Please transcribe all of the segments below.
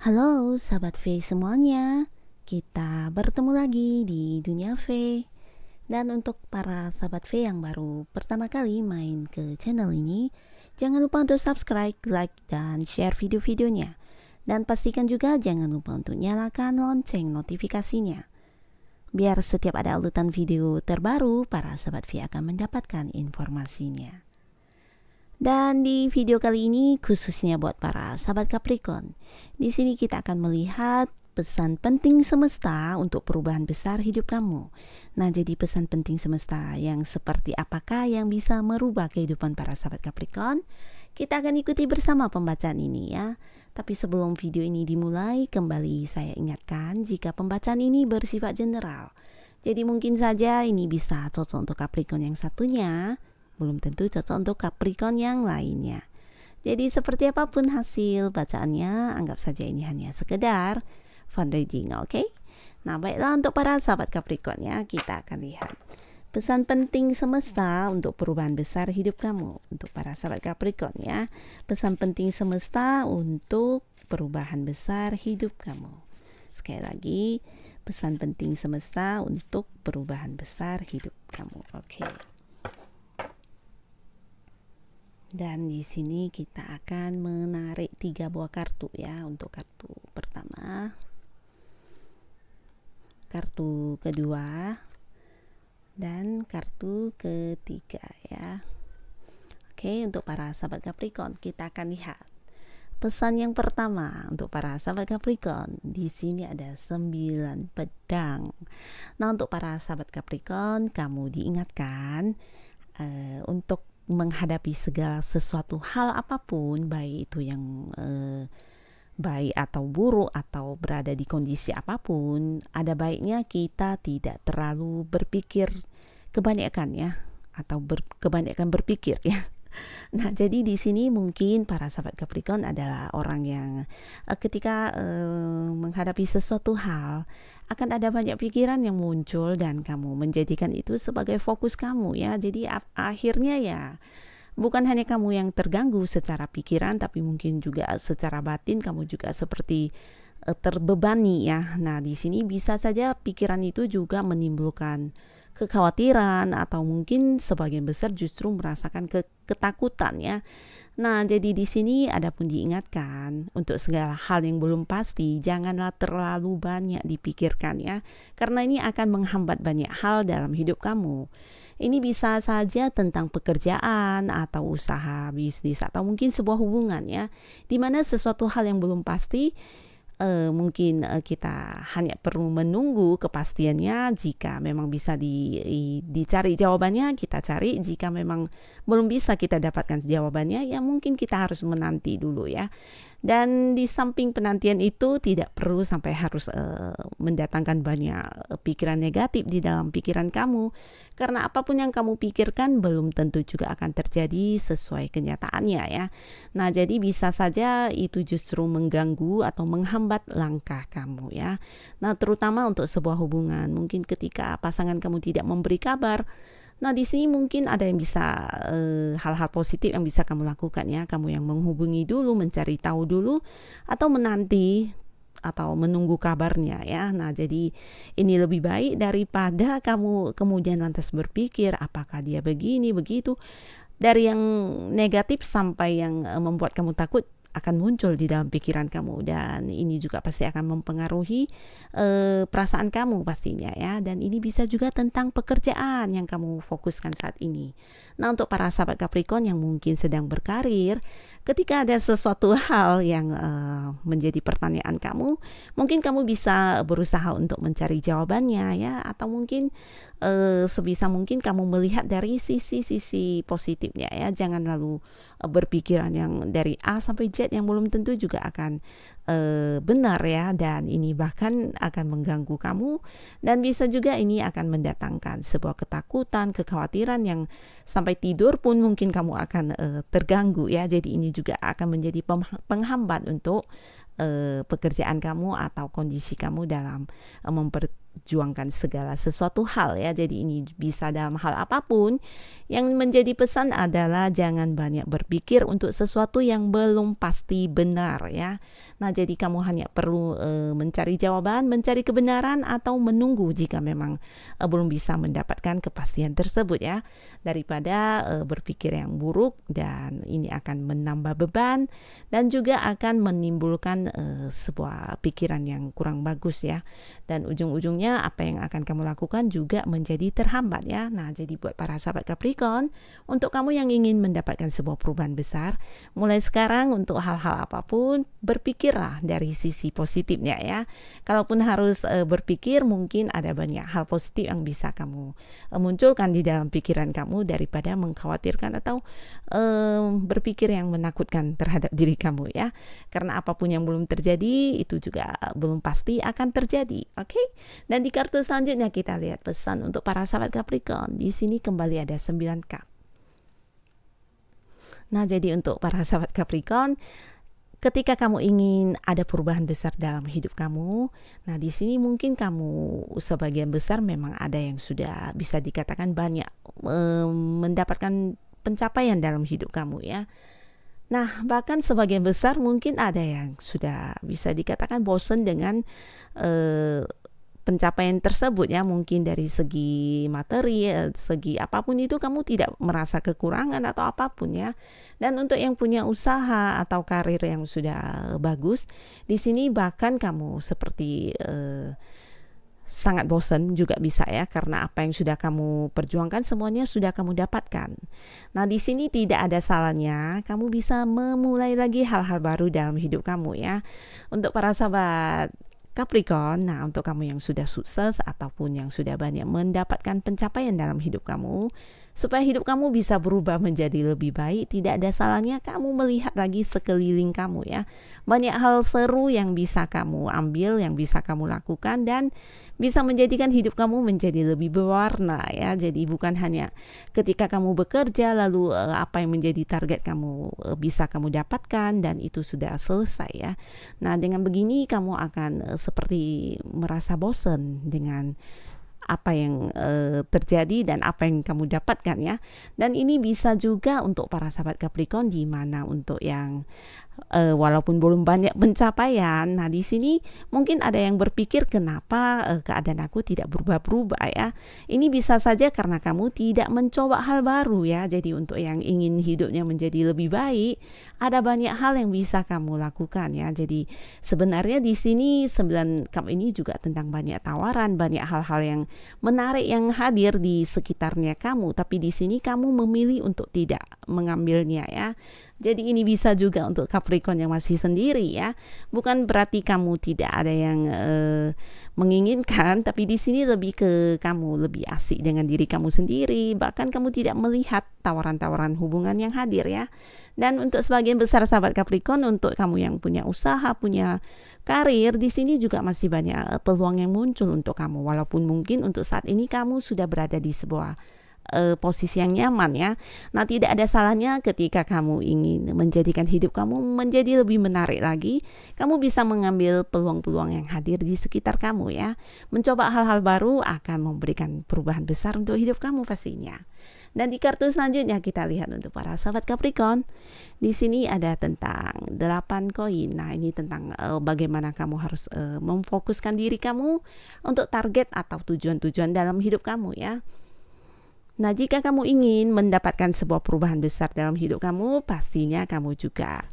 Halo sahabat V semuanya, kita bertemu lagi di Dunia V. Dan untuk para sahabat V yang baru pertama kali main ke channel ini, jangan lupa untuk subscribe, like, dan share video-videonya. Dan pastikan juga jangan lupa untuk nyalakan lonceng notifikasinya. Biar setiap ada urutan video terbaru, para sahabat V akan mendapatkan informasinya. Dan di video kali ini khususnya buat para sahabat Capricorn. Di sini kita akan melihat pesan penting semesta untuk perubahan besar hidup kamu. Nah, jadi pesan penting semesta yang seperti apakah yang bisa merubah kehidupan para sahabat Capricorn? Kita akan ikuti bersama pembacaan ini ya. Tapi sebelum video ini dimulai, kembali saya ingatkan jika pembacaan ini bersifat general. Jadi mungkin saja ini bisa cocok untuk Capricorn yang satunya, belum tentu cocok untuk Capricorn yang lainnya. Jadi seperti apapun hasil bacaannya, anggap saja ini hanya sekedar fun reading, oke? Nah, baiklah untuk para sahabat Capricorn ya, kita akan lihat pesan penting semesta untuk perubahan besar hidup kamu. Untuk para sahabat Capricorn ya, pesan penting semesta untuk perubahan besar hidup kamu. Sekali lagi, pesan penting semesta untuk perubahan besar hidup kamu, oke? Dan di sini kita akan menarik 3 buah kartu ya. Untuk kartu pertama, kartu kedua, dan kartu ketiga ya. Oke, untuk para sahabat Capricorn kita akan lihat pesan yang pertama untuk para sahabat Capricorn. Di sini ada 9 pedang. Nah, untuk para sahabat Capricorn, kamu diingatkan untuk menghadapi segala sesuatu hal apapun, baik itu yang baik atau buruk atau berada di kondisi apapun, ada baiknya kita tidak terlalu berpikir kebanyakan ya, atau kebanyakan berpikir ya. Nah, jadi di sini mungkin para sahabat Capricorn adalah orang yang ketika menghadapi sesuatu hal akan ada banyak pikiran yang muncul dan kamu menjadikan itu sebagai fokus kamu ya. Jadi akhirnya ya bukan hanya kamu yang terganggu secara pikiran, tapi mungkin juga secara batin kamu juga seperti terbebani ya. Nah, di sini bisa saja pikiran itu juga menimbulkan kekhawatiran atau mungkin sebagian besar justru merasakan ketakutan ya. Nah, jadi di sini adapun diingatkan untuk segala hal yang belum pasti janganlah terlalu banyak dipikirkan ya, karena ini akan menghambat banyak hal dalam hidup kamu. Ini bisa saja tentang pekerjaan atau usaha bisnis atau mungkin sebuah hubungan ya, dimana sesuatu hal yang belum pasti mungkin kita hanya perlu menunggu kepastiannya. Jika memang bisa dicari jawabannya, kita cari. Jika memang belum bisa kita dapatkan jawabannya, ya mungkin kita harus menanti dulu ya. Dan di samping penantian itu tidak perlu sampai harus mendatangkan banyak pikiran negatif di dalam pikiran kamu, karena apapun yang kamu pikirkan belum tentu juga akan terjadi sesuai kenyataannya ya. Nah, jadi bisa saja itu justru mengganggu atau menghambat langkah kamu ya. Nah, terutama untuk sebuah hubungan, mungkin ketika pasangan kamu tidak memberi kabar. Nah, di sini mungkin ada yang bisa hal-hal positif yang bisa kamu lakukan ya. Kamu yang menghubungi dulu, mencari tahu dulu, atau menanti atau menunggu kabarnya ya. Nah, jadi ini lebih baik daripada kamu kemudian lantas berpikir apakah dia begini begitu. Dari yang negatif sampai yang membuat kamu takut akan muncul di dalam pikiran kamu, dan ini juga pasti akan mempengaruhi perasaan kamu pastinya ya. Dan ini bisa juga tentang pekerjaan yang kamu fokuskan saat ini. Nah, untuk para sahabat Capricorn yang mungkin sedang berkarir, ketika ada sesuatu hal yang menjadi pertanyaan kamu, mungkin kamu bisa berusaha untuk mencari jawabannya ya, atau mungkin sebisa mungkin kamu melihat dari sisi-sisi positifnya ya. Jangan lalu berpikiran yang dari A sampai Z yang belum tentu juga akan benar ya, dan ini bahkan akan mengganggu kamu, dan bisa juga ini akan mendatangkan sebuah ketakutan, kekhawatiran yang sampai tidur pun mungkin kamu akan terganggu ya. Jadi ini juga akan menjadi penghambat untuk pekerjaan kamu atau kondisi kamu dalam memperjuangkan segala sesuatu hal ya. Jadi ini bisa dalam hal apapun. Yang menjadi pesan adalah jangan banyak berpikir untuk sesuatu yang belum pasti benar ya. Nah, jadi kamu hanya perlu mencari jawaban, mencari kebenaran, atau menunggu jika memang belum bisa mendapatkan kepastian tersebut ya. Daripada berpikir yang buruk, dan ini akan menambah beban dan juga akan menimbulkan sebuah pikiran yang kurang bagus ya. Dan ujung-ujungnya apa yang akan kamu lakukan juga menjadi terhambat ya. Nah, jadi buat para sahabat Capricorn, untuk kamu yang ingin mendapatkan sebuah perubahan besar, mulai sekarang untuk hal-hal apapun, berpikirlah dari sisi positifnya ya. Kalaupun harus berpikir, mungkin ada banyak hal positif yang bisa kamu munculkan di dalam pikiran kamu daripada mengkhawatirkan atau berpikir yang menakutkan terhadap diri kamu ya. Karena apapun yang belum terjadi itu juga belum pasti akan terjadi. Oke? Dan di kartu selanjutnya kita lihat pesan untuk para sahabat Capricorn. Di sini kembali ada 9 cup. Nah, jadi untuk para sahabat Capricorn, ketika kamu ingin ada perubahan besar dalam hidup kamu, nah di sini mungkin kamu sebagian besar memang ada yang sudah bisa dikatakan banyak mendapatkan pencapaian dalam hidup kamu ya. Nah, bahkan sebagian besar mungkin ada yang sudah bisa dikatakan bosan dengan pencapaian tersebut ya. Mungkin dari segi materi, segi apapun itu kamu tidak merasa kekurangan atau apapun ya. Dan untuk yang punya usaha atau karir yang sudah bagus, di sini bahkan kamu seperti sangat bosan juga bisa ya, karena apa yang sudah kamu perjuangkan semuanya sudah kamu dapatkan. Nah, di sini tidak ada salahnya kamu bisa memulai lagi hal-hal baru dalam hidup kamu ya. Untuk para sahabat Capricorn, nah untuk kamu yang sudah sukses ataupun yang sudah banyak mendapatkan pencapaian dalam hidup kamu, supaya hidup kamu bisa berubah menjadi lebih baik, tidak ada salahnya kamu melihat lagi sekeliling kamu ya. Banyak hal seru yang bisa kamu ambil, yang bisa kamu lakukan, dan bisa menjadikan hidup kamu menjadi lebih berwarna ya. Jadi bukan hanya ketika kamu bekerja lalu apa yang menjadi target kamu bisa kamu dapatkan dan itu sudah selesai ya. Nah, dengan begini kamu akan seperti merasa bosan dengan apa yang terjadi dan apa yang kamu dapatkan ya. Dan ini bisa juga untuk para sahabat Capricorn, di mana untuk yang walaupun belum banyak pencapaian, nah di sini mungkin ada yang berpikir kenapa keadaan aku tidak berubah-berubah ya. Ini bisa saja karena kamu tidak mencoba hal baru ya. Jadi untuk yang ingin hidupnya menjadi lebih baik, ada banyak hal yang bisa kamu lakukan ya. Jadi sebenarnya di sini 9 cup ini juga tentang banyak tawaran, banyak hal-hal yang menarik yang hadir di sekitarnya kamu, tapi di sini kamu memilih untuk tidak mengambilnya ya. Jadi ini bisa juga untuk Capricorn yang masih sendiri ya. Bukan berarti kamu tidak ada yang menginginkan, tapi di sini lebih ke kamu lebih asik dengan diri kamu sendiri. Bahkan kamu tidak melihat tawaran-tawaran hubungan yang hadir ya. Dan untuk sebagian besar sahabat Capricorn, untuk kamu yang punya usaha, punya karir, di sini juga masih banyak peluang yang muncul untuk kamu. Walaupun mungkin untuk saat ini kamu sudah berada di sebuah posisi yang nyaman ya. Nah, tidak ada salahnya ketika kamu ingin menjadikan hidup kamu menjadi lebih menarik lagi, kamu bisa mengambil peluang-peluang yang hadir di sekitar kamu ya. Mencoba hal-hal baru akan memberikan perubahan besar untuk hidup kamu pastinya. Dan di kartu selanjutnya kita lihat untuk para sahabat Capricorn. Di sini ada tentang 8 koin. Nah, ini tentang bagaimana kamu harus memfokuskan diri kamu untuk target atau tujuan-tujuan dalam hidup kamu ya. Nah, jika kamu ingin mendapatkan sebuah perubahan besar dalam hidup kamu, pastinya kamu juga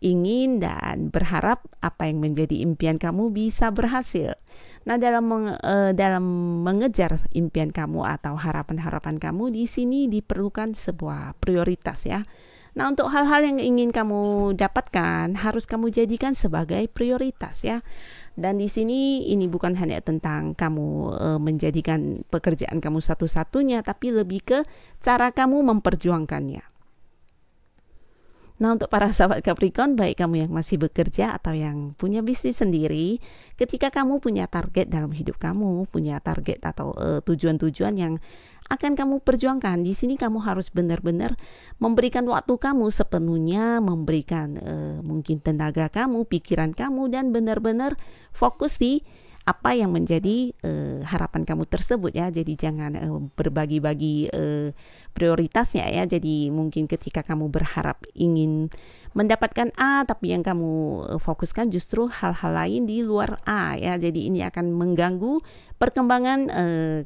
ingin dan berharap apa yang menjadi impian kamu bisa berhasil. Nah, dalam mengejar impian kamu atau harapan-harapan kamu, di sini diperlukan sebuah prioritas ya. Nah, untuk hal-hal yang ingin kamu dapatkan harus kamu jadikan sebagai prioritas ya. Dan di sini ini bukan hanya tentang kamu menjadikan pekerjaan kamu satu-satunya, tapi lebih ke cara kamu memperjuangkannya. Nah, untuk para sahabat Capricorn, baik kamu yang masih bekerja atau yang punya bisnis sendiri, ketika kamu punya target dalam hidup kamu, punya target atau tujuan-tujuan yang akan kamu perjuangkan, di sini kamu harus benar-benar memberikan waktu kamu sepenuhnya, memberikan mungkin tenaga kamu, pikiran kamu, dan benar-benar fokus di apa yang menjadi harapan kamu tersebut ya. Jadi jangan berbagi-bagi prioritasnya ya. Jadi mungkin ketika kamu berharap ingin mendapatkan A, tapi yang kamu fokuskan justru hal-hal lain di luar A ya. Jadi ini akan mengganggu perkembangan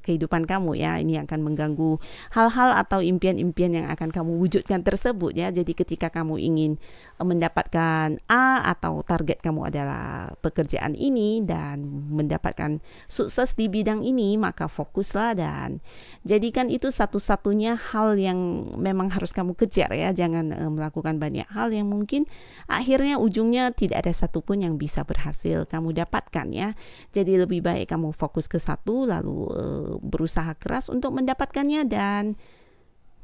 kehidupan kamu ya. Ini akan mengganggu hal-hal atau impian-impian yang akan kamu wujudkan tersebut ya. Jadi ketika kamu ingin mendapatkan A atau target kamu adalah pekerjaan ini dan mendapatkan sukses di bidang ini, maka fokuslah dan jadikan itu satu-satunya hal yang memang harus kamu kejar ya. Jangan melakukan banyak hal yang mungkin akhirnya ujungnya tidak ada satupun yang bisa berhasil kamu dapatkan ya. Jadi lebih baik kamu fokus ke satu lalu berusaha keras untuk mendapatkannya dan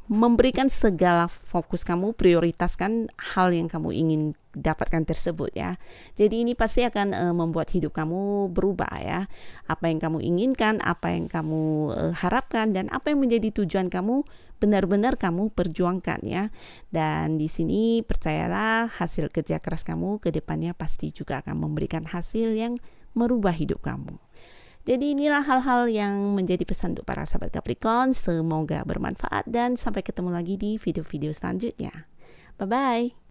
memberikan segala fokus kamu, prioritaskan hal yang kamu ingin dapatkan tersebut ya. Jadi ini pasti akan membuat hidup kamu berubah ya. Apa yang kamu inginkan, apa yang kamu harapkan dan apa yang menjadi tujuan kamu benar-benar kamu perjuangkan ya. Dan di sini percayalah hasil kerja keras kamu ke depannya pasti juga akan memberikan hasil yang merubah hidup kamu. Jadi inilah hal-hal yang menjadi pesan untuk para sahabat Capricorn. Semoga bermanfaat dan sampai ketemu lagi di video-video selanjutnya. Bye-bye.